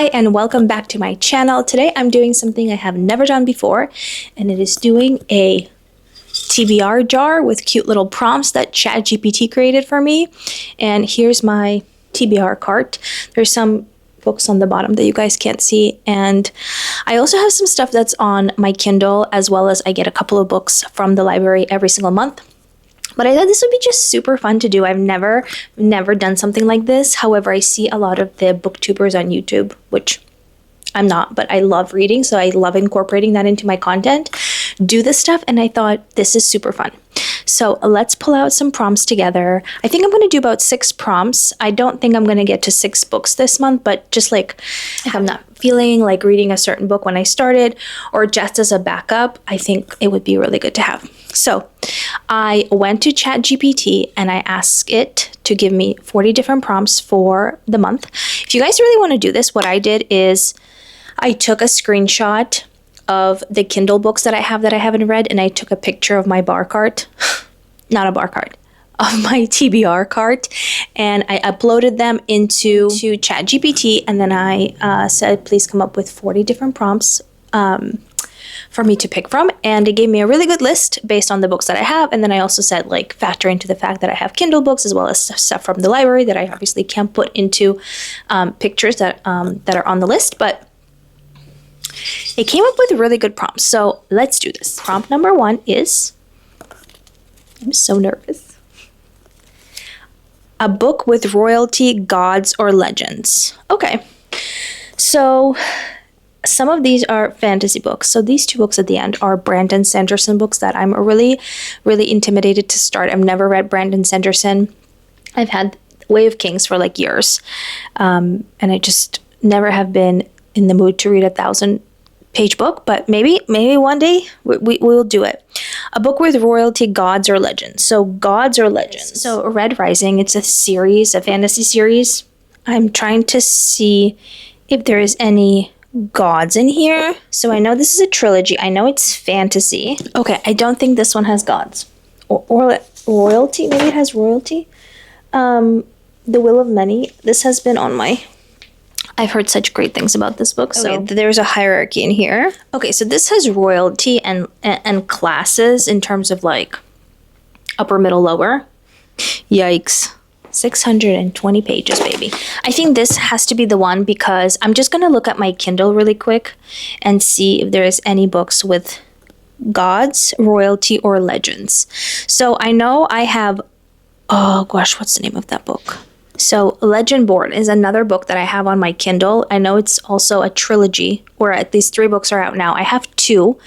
Hi and welcome back to my channel. Today I'm doing something I have never done before, and it is doing a TBR jar with cute little prompts that ChatGPT created for me. And here's my TBR cart. There's some books on the bottom that you guys can't see, and I also have some stuff that's on my Kindle, as well as I get a couple of books from the library every single month. But I thought this would be just super fun to do. I've never done something like this. However, I see a lot of the booktubers on YouTube, which I'm not, but I love reading, so I love incorporating that into my content, do this stuff, and I thought this is super fun. So let's pull out some prompts together. I think I'm going to do about 6 prompts. I don't think I'm going to get to 6 books this month, but just like if I'm not feeling like reading a certain book when I started, or just as a backup, I think it would be really good to have. So I went to ChatGPT and I asked it to give me 40 different prompts for the month. If you guys really want to do this, what I did is I took a screenshot of the Kindle books that I haven't read, and I took a picture of my bar cart, not a bar cart, of my TBR cart, and I uploaded them into ChatGPT, and then I said, please come up with 40 different prompts for me to pick from, and it gave me a really good list based on the books that I have. And then I also said, like, factor into the fact that I have Kindle books as well as stuff from the library that I obviously can't put into pictures that are on the list, but it came up with really good prompts. So let's do this. Prompt number 1 is, I'm so nervous, a book with royalty, gods, or legends. Okay, so some of these are fantasy books. So these 2 books at the end are Brandon Sanderson books that I'm really intimidated to start. I've never read Brandon Sanderson. I've had Way of Kings for like years, and I just never have been in the mood to read a 1,000-page book, but maybe one day we'll do it. A book with royalty, gods, or legends. So gods or legends. So Red Rising, it's a series, a fantasy series. I'm trying to see if there is any gods in here. So I know this is a trilogy. I know it's fantasy. Okay, I don't think this one has gods. Or royalty. Maybe it has royalty. The Will of Many. This has been on my... I've heard such great things about this book. So okay, there's a hierarchy in here. Okay, so this has royalty and classes in terms of like upper, middle, lower. Yikes. 620 pages, baby. I think this has to be the one because I'm just going to look at my Kindle really quick and see if there's any books with gods, royalty, or legends. So I know I have, oh gosh, what's the name of that book? So Legendborn is another book that I have on my Kindle. I know it's also a trilogy, or at least 3 books are out now. I have 2.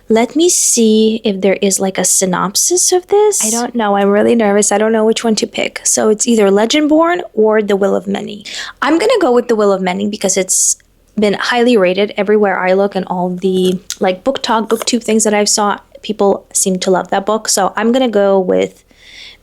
Let me see if there is like a synopsis of this. I don't know. I'm really nervous. I don't know which one to pick. So it's either Legendborn or The Will of Many. I'm going to go with The Will of Many because it's been highly rated everywhere I look, and all the like book talk, booktube things that I've saw, people seem to love that book. So I'm going to go with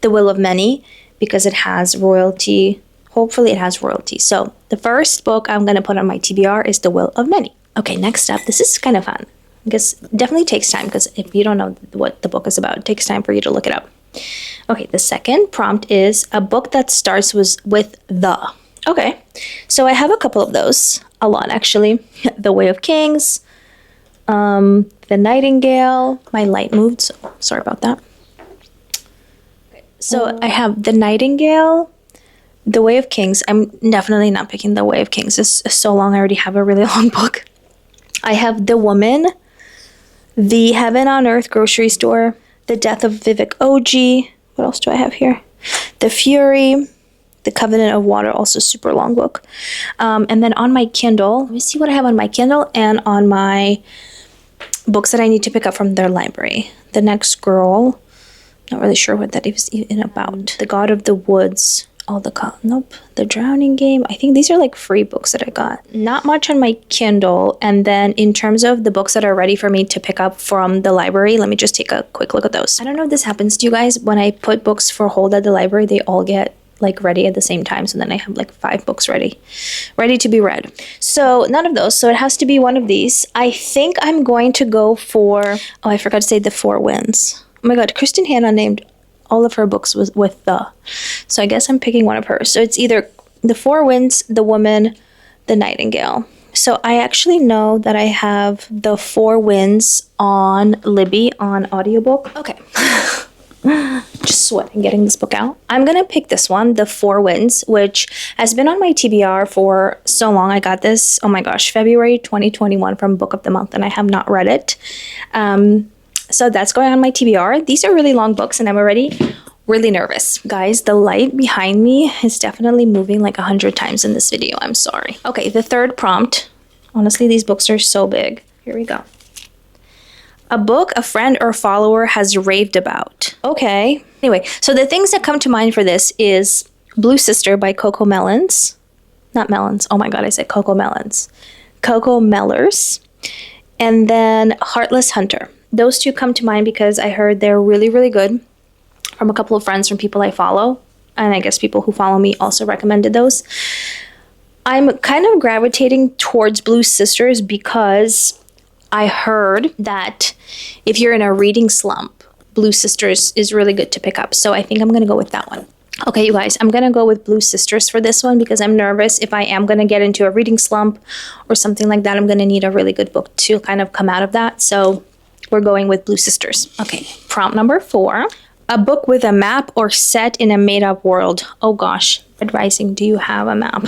The Will of Many because it has royalty. Hopefully it has royalty. So the first book I'm going to put on my TBR is The Will of Many. Okay, next up, this is kind of fun. I guess it definitely takes time because if you don't know what the book is about, it takes time for you to look it up. Okay, the second prompt is a book that starts with the. Okay, so I have a couple of those. A lot, actually. The Way of Kings, The Nightingale. My light moved, so sorry about that. So I have The Nightingale, The Way of Kings. I'm definitely not picking The Way of Kings. It's so long. I already have a really long book. I have The Woman, The Heaven on Earth Grocery Store, The Death of Vivek Oji. What else do I have here? The Fury, The Covenant of Water, also super long book. And then on my Kindle, let me see what I have on my Kindle and on my books that I need to pick up from their library. The Next Girl. Not really sure what that is even about. The God of the Woods. The Drowning Game. I think these are like free books that I got. Not much on my Kindle. And then in terms of the books that are ready for me to pick up from the library, let me just take a quick look at those. I don't know if this happens to you guys. When I put books for hold at the library, they all get like ready at the same time. So then I have like 5 books ready to be read. So none of those. So it has to be one of these. I think I'm going to go for, oh, I forgot to say The Four Winds. Oh my God, Kristen Hanna named all of her books with the. So I guess I'm picking one of hers. So it's either The Four Winds, The Woman, The Nightingale. So I actually know that I have The Four Winds on Libby on audiobook. Okay. Just sweating getting this book out. I'm gonna pick this one, The Four Winds, which has been on my TBR for so long. I got this, oh my gosh, February 2021 from Book of the Month, and I have not read it. So that's going on my TBR. These are really long books, and I'm already really nervous. Guys, the light behind me is definitely moving like 100 times in this video. I'm sorry. Okay, the third prompt. Honestly, these books are so big. Here we go. A book a friend or follower has raved about. Okay. Anyway, so the things that come to mind for this is Blue Sister by Coco Melons. Not Melons. Oh my God, I said Coco Melons. Coco Mellers. And then Heartless Hunter. Those two come to mind because I heard they're really, really good from a couple of friends, from people I follow. And I guess people who follow me also recommended those. I'm kind of gravitating towards Blue Sisters because I heard that if you're in a reading slump, Blue Sisters is really good to pick up. So I think I'm going to go with that one. Okay, you guys, I'm going to go with Blue Sisters for this one because I'm nervous. If I am going to get into a reading slump or something like that, I'm going to need a really good book to kind of come out of that. So we're going with Blue Sisters. Okay, prompt number 4. A book with a map or set in a made-up world. Oh gosh, Red Rising, do you have a map?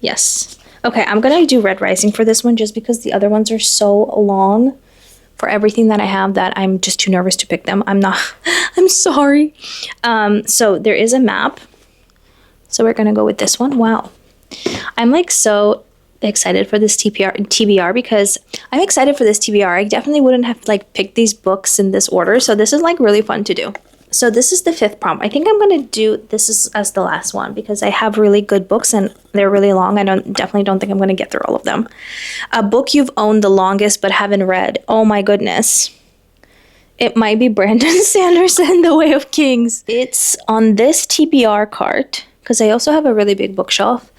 Yes. Okay, I'm going to do Red Rising for this one just because the other ones are so long for everything that I have that I'm just too nervous to pick them. I'm sorry. So there is a map. So we're going to go with this one. Wow. I'm like so excited for this TBR because I'm excited for this TBR. I definitely wouldn't have like picked these books in this order. So this is like really fun to do. So this is the 5th prompt. I think I'm going to do this as the last one because I have really good books and they're really long. I definitely don't think I'm going to get through all of them. A book you've owned the longest but haven't read. Oh my goodness. It might be Brandon Sanderson, The Way of Kings. It's on this TBR cart because I also have a really big bookshelf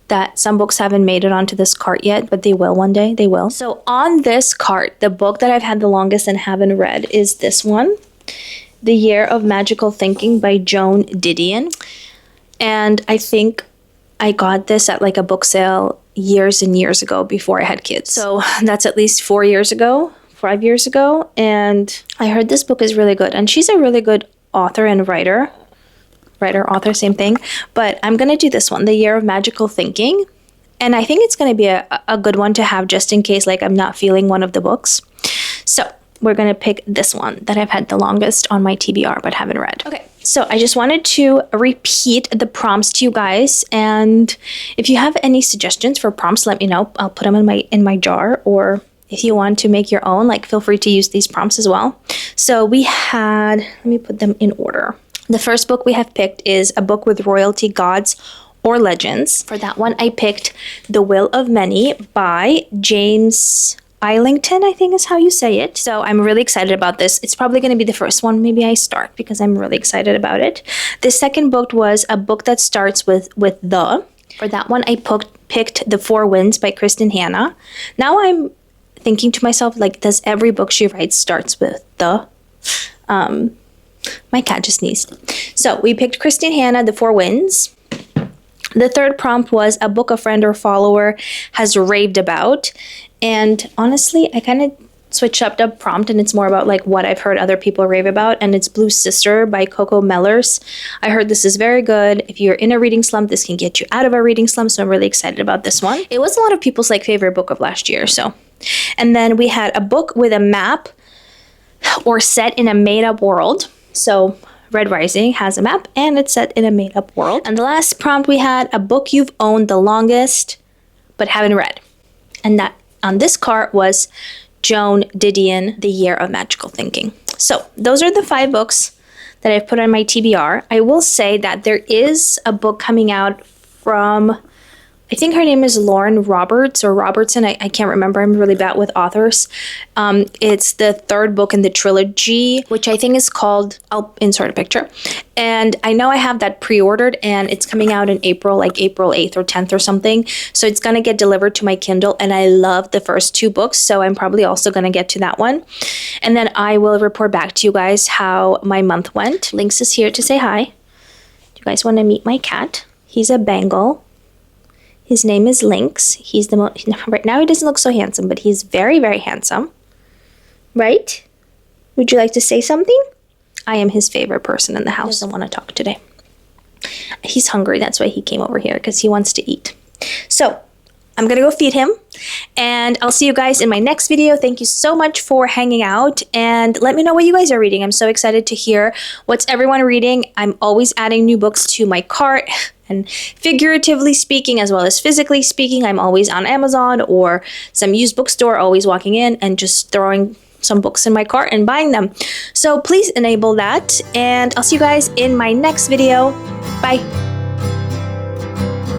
that some books haven't made it onto this cart yet, but they will one day. They will. So on this cart, the book that I've had the longest and haven't read is this one. The Year of Magical Thinking by Joan Didion. And I think I got this at like a book sale years and years ago before I had kids. So that's at least 4 years ago, 5 years ago. And I heard this book is really good. And she's a really good author and writer. Writer, author, same thing. But I'm going to do this one, The Year of Magical Thinking. And I think it's going to be a good one to have just in case like I'm not feeling one of the books. So we're going to pick this one that I've had the longest on my TBR but haven't read. Okay, so I just wanted to repeat the prompts to you guys. And if you have any suggestions for prompts, let me know. I'll put them in my jar. Or if you want to make your own, like feel free to use these prompts as well. So we had, let me put them in order. The first book we have picked is A Book with Royalty, Gods, or Legends. For that one, I picked The Will of Many by James Islington, I think is how you say it. So I'm really excited about this. It's probably going to be the first one maybe I start because I'm really excited about it. The second book was a book that starts with the. For that one, I picked The Four Winds by Kristen Hanna. Now I'm thinking to myself, like, does every book she writes starts with the? My cat just sneezed. So we picked Kristen Hanna, The Four Winds. The third prompt was a book a friend or follower has raved about. And honestly, I kind of switched up the prompt and it's more about like what I've heard other people rave about. And it's Blue Sister by Coco Mellers. I heard this is very good. If you're in a reading slump, this can get you out of a reading slump. So I'm really excited about this one. It was a lot of people's like favorite book of last year. So, and then we had a book with a map or set in a made up world. So Red Rising has a map and it's set in a made up world. And the last prompt we had a book you've owned the longest but haven't read. And that on this card was Joan Didion, The Year of Magical Thinking. So those are the 5 books that I've put on my TBR. I will say that there is a book coming out from, I think her name is Lauren Roberts or Robertson. I can't remember. I'm really bad with authors. It's the 3rd book in the trilogy, which I think is called, I'll insert a picture. And I know I have that pre-ordered and it's coming out in April, like April 8th or 10th or something. So it's going to get delivered to my Kindle. And I love the first 2 books. So I'm probably also going to get to that one. And then I will report back to you guys how my month went. Lynx is here to say hi. Do you guys want to meet my cat? He's a Bengal. His name is Lynx. He's the most, right now he doesn't look so handsome, but he's very, very handsome. Right? Would you like to say something? I am his favorite person in the house. He doesn't want to talk today. He's hungry. That's why he came over here, because he wants to eat. So I'm going to go feed him, and I'll see you guys in my next video. Thank you so much for hanging out, and let me know what you guys are reading. I'm so excited to hear what's everyone reading. I'm always adding new books to my cart, and figuratively speaking as well as physically speaking, I'm always on Amazon or some used bookstore, always walking in and just throwing some books in my cart and buying them. So please enable that, and I'll see you guys in my next video. Bye.